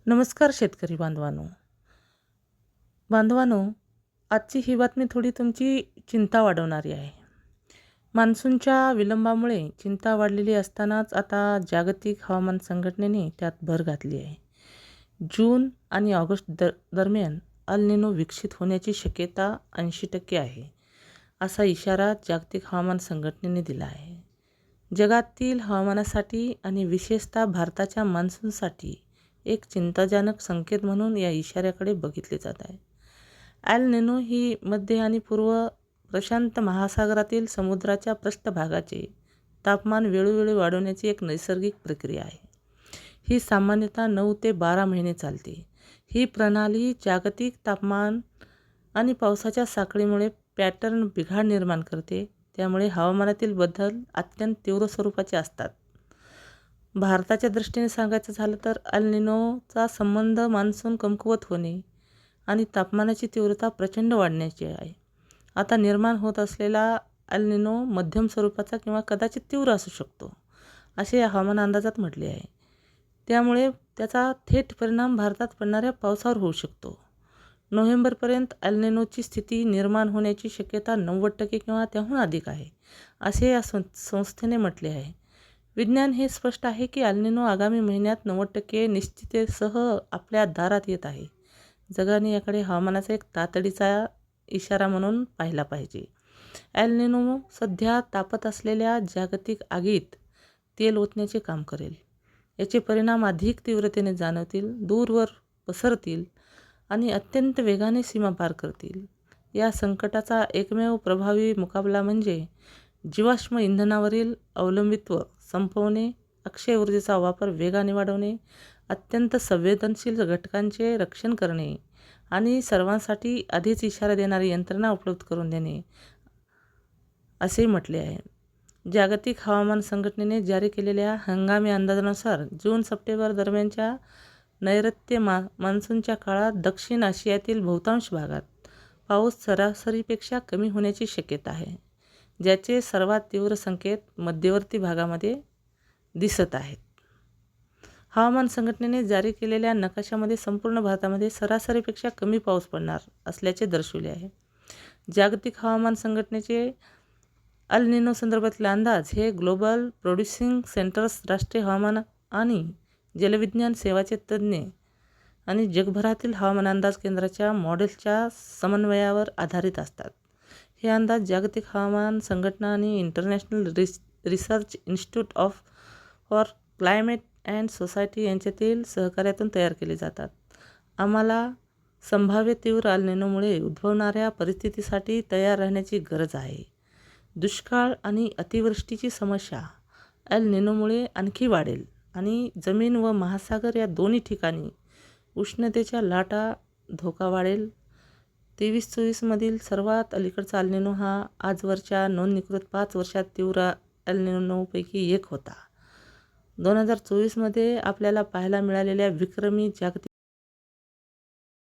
नमस्कार शेतकरी बांधवांनो, आजची ही बातमी थोडी तुमची चिंता वाढवणारी आहे. मान्सूनच्या विलंबामुळे चिंता वाढलेली असतानाच आता जागतिक हवामान संघटनेने त्यात भर घातली आहे. जून आणि ऑगस्ट दरम्यान अल निनो विकसित होण्याची शक्यता 80% आहे, असा इशारा जागतिक हवामान संघटनेने दिला आहे. जगातील हवामानासाठी आणि विशेषतः भारताच्या मान्सूनसाठी एक चिंताजनक संकेत म्हणून या इशाऱ्याकडे बघितले जात आहे. एल निनो ही मध्य आणि पूर्व प्रशांत महासागरातील समुद्राच्या पृष्ठभागाचे तापमान वेळोवेळी वाढवण्याची एक नैसर्गिक प्रक्रिया आहे. ही सामान्यतः 9 ते 12 महिने चालते. ही प्रणाली जागतिक तापमान आणि पावसाच्या साखळीमुळे पॅटर्न बिघाड निर्माण करते. त्यामुळे हवामानातील बदल अत्यंत तीव्र स्वरूपाचे असतात. भारताच्या दृष्टीने सांगायचं झालं तर एल निनोचा संबंध मान्सून कमकुवत होणे आणि तापमानाची तीव्रता प्रचंड वाढण्याची आहे. आता निर्माण होत असलेला एल निनो मध्यम स्वरूपाचा किंवा कदाचित तीव्र असू शकतो, असे या हवामान अंदाजात म्हटले आहे. त्यामुळे त्याचा थेट परिणाम भारतात पडणाऱ्या पावसावर होऊ शकतो. नोव्हेंबरपर्यंत एल निनोची स्थिती निर्माण होण्याची शक्यता 90% किंवा त्याहून अधिक आहे, असे या संस्थेने म्हटले आहे. विज्ञान हे स्पष्ट आहे की एल निनो आगामी महिन्यात 90% निश्चिततेसह आपल्या दारात येत आहे. जगाने याकडे हवामानाचा एक तातडीचा इशारा म्हणून पाहिला पाहिजे. एल निनो सध्या तापत असलेल्या जागतिक आगीत तेल ओतण्याचे काम करेल. याचे परिणाम अधिक तीव्रतेने जाणवतील, दूरवर पसरतील आणि अत्यंत वेगाने सीमा पार करतील. या संकटाचा एकमेव प्रभावी मुकाबला म्हणजे जीवाश्म इंधनावरील अवलंबित्व संपवणे, अक्षय ऊर्जेचा वापर वेगाने वाढवणे, अत्यंत संवेदनशील घटकांचे रक्षण करणे आणि सर्वांसाठी आधीच इशारा देणारी यंत्रणा उपलब्ध करून देणे, असे म्हटले आहे. जागतिक हवामान संघटनेने जारी केलेल्या हंगामी अंदाजानुसार जून-सप्टेंबर दरम्यानच्या नैऋत्य मान्सूनच्या काळात दक्षिण आशियातील बहुतांश भागात पाऊस सरासरीपेक्षा कमी होण्याची शक्यता आहे, ज्याचे सर्वात तीव्र संकेत मध्यवर्ती भागामध्ये दिसत आहेत. हवामान संघटनेने जारी केलेल्या नकाशामध्ये संपूर्ण भारतामध्ये सरासरीपेक्षा कमी पाऊस पडणार असल्याचे दर्शविले आहे. जागतिक हवामान संघटनेचे एल निनो संदर्भातील अंदाज हे ग्लोबल प्रोड्युसिंग सेंटर्स, राष्ट्रीय हवामान आणि जलविज्ञान सेवाचे तज्ज्ञ आणि जगभरातील हवामान अंदाज केंद्राच्या मॉडेल्सच्या समन्वयावर आधारित असतात. हे अंदाज जागतिक हवामान संघटना आणि international research institute for climate and society यांच्यातील सहकार्यातून तयार केले जातात. आम्हाला संभाव्य तीव्र एल निनोमुळे उद्भवणाऱ्या परिस्थितीसाठी तयार राहण्याची गरज आहे. दुष्काळ आणि अतिवृष्टीची समस्या एल निनोमुळे आणखी वाढेल आणि जमीन व महासागर या दोन्ही ठिकाणी उष्णतेच्या लाटा धोका वाढेल. 23-24 मधील सर्वात अलीकडचा एल निनो हा आजवरच्या नोंदणीकृत 5 वर्षात तीव्र एल निनोपैकी एक होता. 2024 मध्ये आपल्याला पाहायला मिळालेल्या विक्रमी जागतिक